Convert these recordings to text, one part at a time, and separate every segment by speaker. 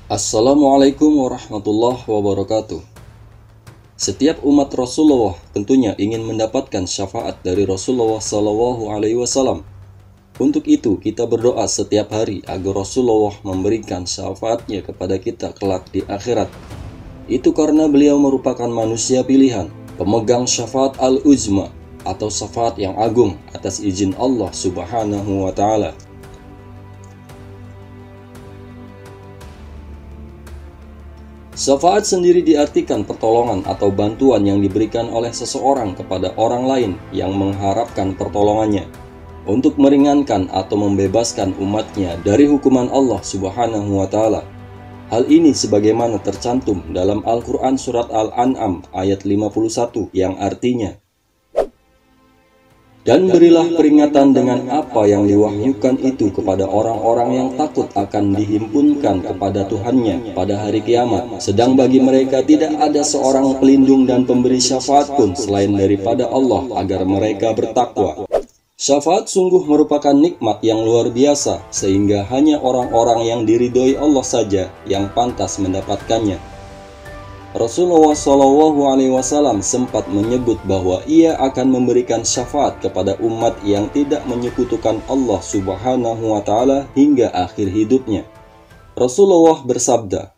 Speaker 1: Assalamualaikum warahmatullahi wabarakatuh. Setiap umat Rasulullah tentunya ingin mendapatkan syafaat dari Rasulullah SAW. Untuk itu kita berdoa setiap hari agar Rasulullah memberikan syafaatnya kepada kita kelak di akhirat. Itu karena beliau merupakan manusia pilihan, pemegang syafaat al-uzma atau syafaat yang agung atas izin Allah Subhanahu wa Ta'ala. Syafaat sendiri diartikan pertolongan atau bantuan yang diberikan oleh seseorang kepada orang lain yang mengharapkan pertolongannya untuk meringankan atau membebaskan umatnya dari hukuman Allah Subhanahu wa Ta'ala. Hal ini sebagaimana tercantum dalam Al-Quran Surat Al-An'am ayat 51 yang artinya, "Dan berilah peringatan dengan apa yang diwahyukan itu kepada orang-orang yang takut akan dihimpunkan kepada Tuhannya pada hari kiamat. Sedang bagi mereka tidak ada seorang pelindung dan pemberi syafaat pun selain daripada Allah agar mereka bertakwa." Syafaat sungguh merupakan nikmat yang luar biasa, sehingga hanya orang-orang yang diridhoi Allah saja yang pantas mendapatkannya. Rasulullah SAW sempat menyebut bahwa ia akan memberikan syafaat kepada umat yang tidak menyekutukan Allah Subhanahu wa Ta'ala hingga akhir hidupnya. Rasulullah bersabda,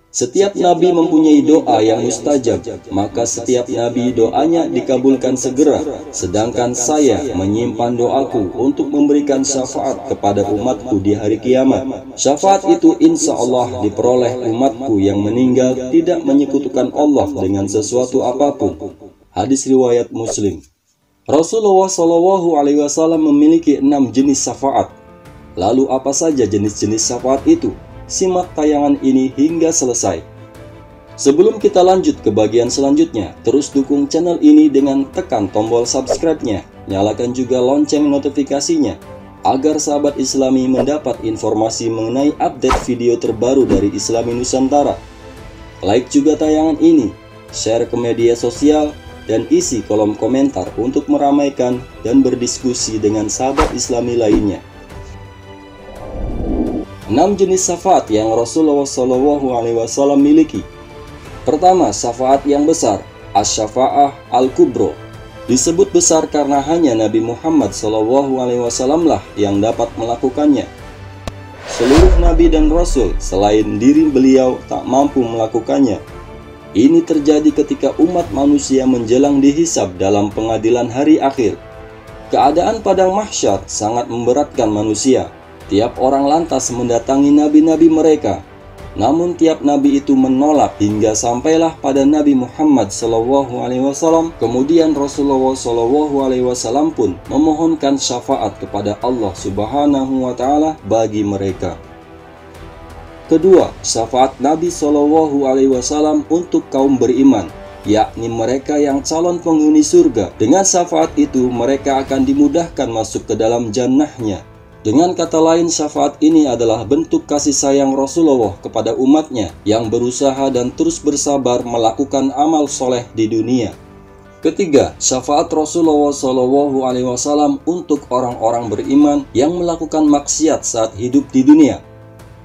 Speaker 1: "Setiap nabi mempunyai doa yang mustajab, maka setiap nabi doanya dikabulkan segera, sedangkan saya menyimpan doaku untuk memberikan syafaat kepada umatku di hari kiamat. Syafaat itu insya Allah diperoleh umatku yang meninggal tidak menyekutukan Allah dengan sesuatu apapun." Hadis riwayat Muslim. Rasulullah SAW memiliki 6 jenis syafaat. Lalu apa saja jenis-jenis syafaat itu? Simak tayangan ini hingga selesai. Sebelum kita lanjut ke bagian selanjutnya, terus dukung channel ini dengan tekan tombol subscribe-nya. Nyalakan juga lonceng notifikasinya, agar sahabat Islami mendapat informasi mengenai update video terbaru dari Islami Nusantara. Like juga tayangan ini, share ke media sosial, dan isi kolom komentar untuk meramaikan dan berdiskusi dengan sahabat Islami lainnya. 6 jenis syafaat yang Rasulullah SAW miliki. Pertama, syafaat yang besar, Asy-Syafa'ah Al-Kubra. Disebut besar karena hanya Nabi Muhammad SAW lah yang dapat melakukannya. Seluruh Nabi dan Rasul selain diri beliau tak mampu melakukannya. Ini terjadi ketika umat manusia menjelang dihisab dalam pengadilan hari akhir. Keadaan padang mahsyar sangat memberatkan manusia. Tiap orang lantas mendatangi nabi-nabi mereka. Namun tiap nabi itu menolak hingga sampailah pada Nabi Muhammad SAW. Kemudian Rasulullah SAW pun memohonkan syafaat kepada Allah Subhanahu wa Ta'ala bagi mereka. Kedua, syafaat Nabi SAW untuk kaum beriman, yakni mereka yang calon penghuni surga. Dengan syafaat itu mereka akan dimudahkan masuk ke dalam jannahnya. Dengan kata lain, syafaat ini adalah bentuk kasih sayang Rasulullah kepada umatnya yang berusaha dan terus bersabar melakukan amal soleh di dunia. Ketiga, syafaat Rasulullah SAW untuk orang-orang beriman yang melakukan maksiat saat hidup di dunia.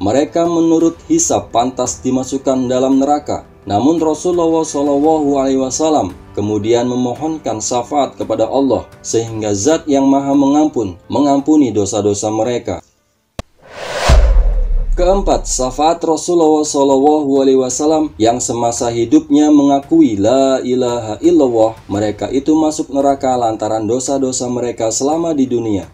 Speaker 1: Mereka menurut hisab pantas dimasukkan dalam neraka. Namun Rasulullah SAW kemudian memohonkan syafaat kepada Allah sehingga Zat yang Maha Mengampun mengampuni dosa-dosa mereka. Keempat, syafaat Rasulullah SAW yang semasa hidupnya mengakui la ilaha illallah, mereka itu masuk neraka lantaran dosa-dosa mereka selama di dunia.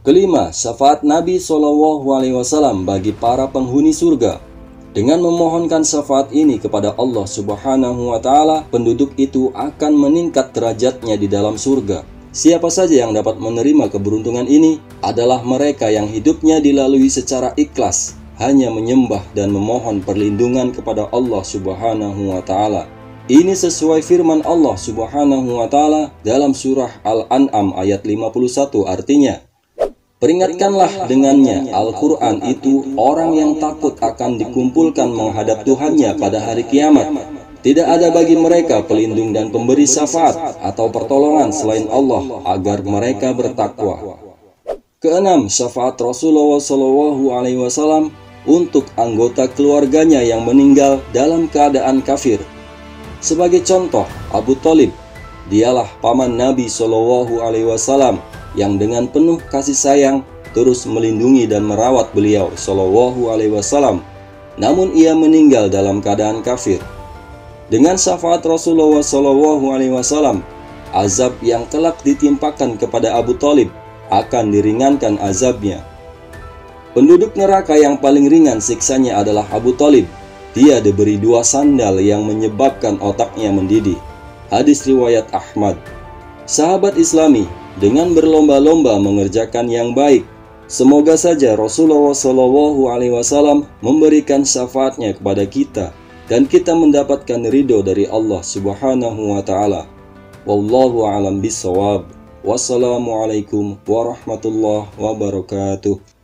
Speaker 1: Kelima, syafaat Nabi SAW bagi para penghuni surga. Dengan memohonkan syafaat ini kepada Allah Subhanahu wa Ta'ala, penduduk itu akan meningkat derajatnya di dalam surga. Siapa saja yang dapat menerima keberuntungan ini adalah mereka yang hidupnya dilalui secara ikhlas, hanya menyembah dan memohon perlindungan kepada Allah Subhanahu wa Ta'ala. Ini sesuai firman Allah Subhanahu wa Ta'ala dalam surah Al-An'am ayat 51, artinya, "Peringatkanlah dengannya Al-Quran itu orang yang takut akan dikumpulkan menghadap Tuhannya pada hari kiamat. Tidak ada bagi mereka pelindung dan pemberi syafaat atau pertolongan selain Allah agar mereka bertakwa." Keenam, syafaat Rasulullah SAW untuk anggota keluarganya yang meninggal dalam keadaan kafir. Sebagai contoh, Abu Thalib, dialah paman Nabi Shallallahu Alaihi Wasallam yang dengan penuh kasih sayang terus melindungi dan merawat beliau Shallallahu Alaihi Wasallam. Namun ia meninggal dalam keadaan kafir. Dengan syafaat Rasulullah Shallallahu Alaihi Wasallam, azab yang kelak ditimpakan kepada Abu Thalib akan diringankan azabnya. Penduduk neraka yang paling ringan siksanya adalah Abu Thalib. Dia diberi 2 sandal yang menyebabkan otaknya mendidih. Hadis riwayat Ahmad. Sahabat Islami, dengan berlomba-lomba mengerjakan yang baik, semoga saja Rasulullah Shallallahu Alaihi Wasallam memberikan syafaatnya kepada kita dan kita mendapatkan ridho dari Allah Subhanahu wa Ta'ala. Wallahu a'lam bishawab. Wassalamualaikum warahmatullahi wabarakatuh.